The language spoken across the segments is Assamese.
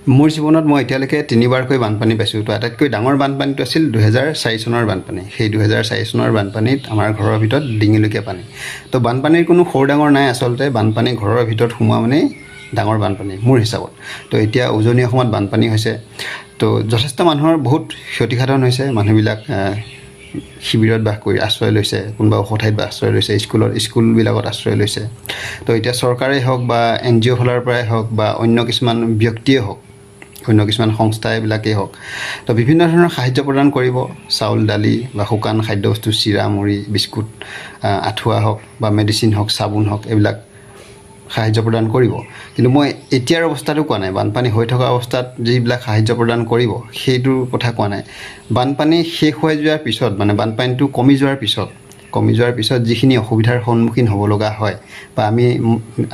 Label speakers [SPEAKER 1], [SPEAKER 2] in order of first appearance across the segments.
[SPEAKER 1] মোৰ জীৱনত মই এতিয়ালৈকে তিনিবাৰকৈ বানপানী পাইছোঁ। তো আটাইতকৈ ডাঙৰ বানপানীটো আছিল 2004 চনৰ বানপানী। সেই 2004 চনৰ বানপানীত আমাৰ ঘৰৰ ভিতৰত ডিঙিলৈকে পানী। তো বানপানীৰ কোনো সৰু ডাঙৰ নাই, আচলতে বানপানী ঘৰৰ ভিতৰত সোমোৱা মানেই ডাঙৰ বানপানী মোৰ হিচাপত। তো এতিয়া উজনি অসমত বানপানী হৈছে, তো যথেষ্ট মানুহৰ বহুত ক্ষতিসাধন হৈছে। মানুহবিলাক শিবিৰত বাস কৰি আশ্ৰয় লৈছে, কোনোবা ওখ ঠাইত আশ্ৰয় লৈছে, স্কুলবিলাকত আশ্ৰয় লৈছে। তো এতিয়া চৰকাৰেই হওক বা NGO ফালৰ পৰাই হওক বা অন্য কিছুমান ব্যক্তিয়ে হওক, অন্য কিছুমান সংস্থাবিলাকেই হওক, তো বিভিন্ন ধৰণৰ সাহায্য প্ৰদান কৰিব। চাউল, দালি বা শুকান খাদ্যবস্তু, চিৰা, মুড়ি, বিস্কুট, আঁঠুৱা হওক বা মেডিচিন হওক, চাবোন হওক, এইবিলাক সাহায্য প্ৰদান কৰিব। কিন্তু মই এতিয়াৰ অৱস্থাটো কোৱা নাই, বানপানী হৈ থকা অৱস্থাত যিবিলাক সাহায্য প্ৰদান কৰিব সেইটোৰ কথা কোৱা নাই। বানপানী শেষ হৈ যোৱাৰ পিছত, মানে বানপানীটো কমি যোৱাৰ পিছত যিখিনি অসুবিধাৰ সন্মুখীন হ'ব লগা হয় বা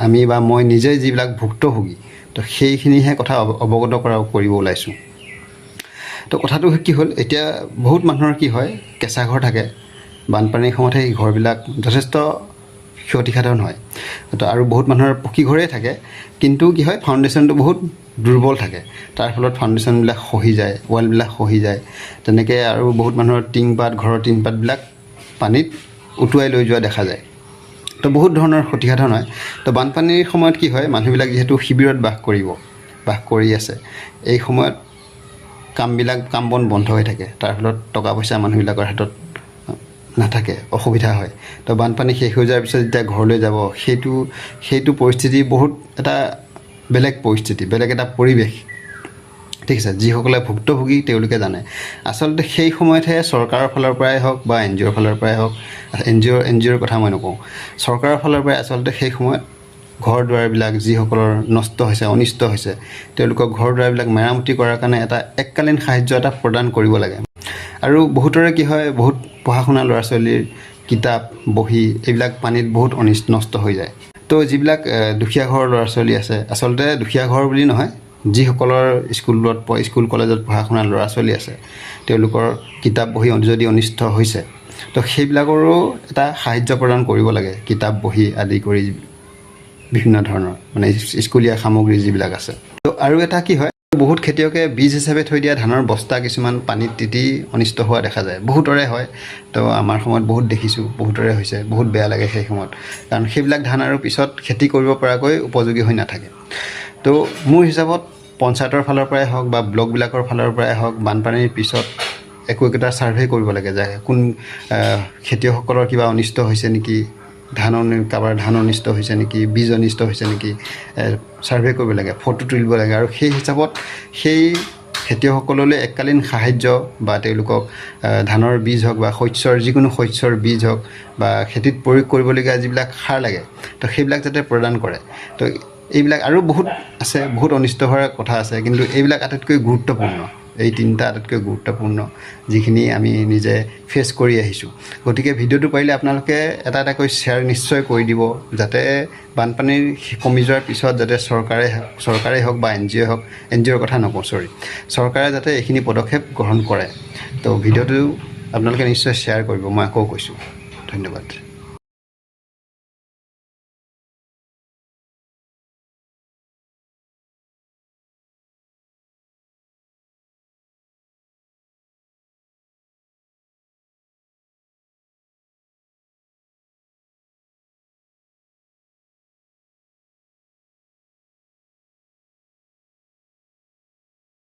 [SPEAKER 1] আমি বা মই নিজে যিবিলাক ভুক্তভোগী, তো সেইখিনিহে কথা অৱগত কৰিব ওলাইছোঁ। তো কথাটো কি হ'ল, এতিয়া বহুত মানুহৰ কি হয়, কেঁচা ঘৰ থাকে, বানপানীৰ সময়ত সেই ঘৰবিলাক যথেষ্ট ক্ষতিসাধন হয়। তো আৰু বহুত মানুহৰ পকী ঘৰেই থাকে, কিন্তু কি হয়, ফাউণ্ডেশ্যনটো বহুত দুৰ্বল থাকে। তাৰ ফলত ফাউণ্ডেশ্যনবিলাক খহি যায়, ৱালবিলাক খহি যায়। তেনেকৈ আৰু বহুত মানুহৰ ঘৰৰ টিংপাতবিলাক পানীত উটুৱাই লৈ যোৱা দেখা যায়। তো বহুত ধৰণৰ ক্ষতিসাধন হয়। তো বানপানীৰ সময়ত কি হয়, মানুহবিলাক যিহেতু শিবিৰত বাস কৰি আছে, এই সময়ত কাম বন বন্ধ হৈ থাকে। তাৰ ফলত টকা পইচা মানুহবিলাকৰ হাতত নাথাকে, অসুবিধা হয়। তো বানপানী শেষ হৈ যোৱাৰ পিছত যেতিয়া ঘৰলৈ যাব, সেইটো পৰিস্থিতি বহুত এটা বেলেগ পৰিস্থিতি, বেলেগ এটা পৰিৱেশ। ঠিক আছে, যিসকলে ভুক্তভোগী তেওঁলোকে জানে। আচলতে সেই সময়তহে চৰকাৰৰ ফালৰ পৰাই হওক বা NGOৰ ফালৰ পৰাই হওক, NGOৰ কথা মই নকওঁ, চৰকাৰৰ ফালৰ পৰাই আচলতে সেই সময়ত ঘৰ দুৱাৰবিলাক যিসকলৰ নষ্ট হৈছে, অনিষ্ট হৈছে, তেওঁলোকক ঘৰ দুৱাৰবিলাক মেৰামতি কৰাৰ কাৰণে এটা এককালীন সাহায্য এটা প্ৰদান কৰিব লাগে। আৰু বহুতৰে কি হয়, বহুত পঢ়া শুনা ল'ৰা ছোৱালীৰ কিতাপ, বহি এইবিলাক পানীত বহুত নষ্ট হৈ যায়। তো যিবিলাক দুখীয়া ঘৰৰ ল'ৰা ছোৱালী আছে, আচলতে দুখীয়া ঘৰ বুলি নহয়, যিসকলৰ স্কুল কলেজত পঢ়া শুনা ল'ৰা ছোৱালী আছে, তেওঁলোকৰ কিতাপ বহি যদি অনিষ্ট হৈছে, তো সেইবিলাকৰো এটা সাহায্য প্ৰদান কৰিব লাগে। কিতাপ বহি আদি কৰি বিভিন্ন ধৰণৰ মানে স্কুলীয়া সামগ্ৰী যিবিলাক আছে। তো আৰু এটা কি হয়, বহুত খেতিয়কে বীজ হিচাপে থৈ দিয়া ধানৰ বস্তা কিছুমান পানীত তিতি অনিষ্ট হোৱা দেখা যায়। বহুতৰে হয়, তো আমাৰ সময়ত বহুত দেখিছোঁ, বহুতৰে হৈছে। বহুত বেয়া লাগে সেই সময়ত, কাৰণ সেইবিলাক ধান আৰু পিছত খেতি কৰিব পৰাকৈ উপযোগী হৈ নাথাকে। তো মোৰ হিচাপত পঞ্চায়তৰ ফালৰ পৰাই হওক বা ব্লকবিলাকৰ ফালৰ পৰাই হওক, বানপানীৰ পিছত একোটা ছাৰ্ভে কৰিব লাগে যে কোন খেতিয়কসকলৰ কিবা অনিষ্ট হৈছে নেকি, কাৰোবাৰ ধান অনিষ্ট হৈছে নেকি, বীজ অনিষ্ট হৈছে নেকি, ছাৰ্ভে কৰিব লাগে, ফটো তুলিব লাগে। আৰু সেই হিচাপত সেই খেতিয়কসকললৈ এককালীন সাহায্য বা তেওঁলোকক ধানৰ বীজ হওক বা যিকোনো শস্যৰ বীজ হওক বা খেতিত প্ৰয়োগ কৰিবলগীয়া যিবিলাক সাৰ লাগে, তো সেইবিলাক যাতে প্ৰদান কৰে। তো এইবিলাক আৰু বহুত আছে, বহুত অনিষ্ট হোৱাৰ কথা আছে, কিন্তু এইবিলাক আটাইতকৈ গুৰুত্বপূৰ্ণ। এই তিনিটা আটাইতকৈ গুৰুত্বপূৰ্ণ, যিখিনি আমি নিজে ফেচ কৰি আহিছোঁ। গতিকে ভিডিঅ'টো পাৰিলে আপোনালোকে এটাকৈ শ্বেয়াৰ নিশ্চয় কৰি দিব, যাতে বানপানীৰ কমি যোৱাৰ পিছত যাতে চৰকাৰেই হওক বা NGOৰ কথা নকওঁ, চৰকাৰে যাতে এইখিনি পদক্ষেপ গ্ৰহণ কৰে। তো ভিডিঅ'টো আপোনালোকে নিশ্চয় শ্বেয়াৰ কৰিব, মই আকৌ কৈছোঁ। ধন্যবাদ।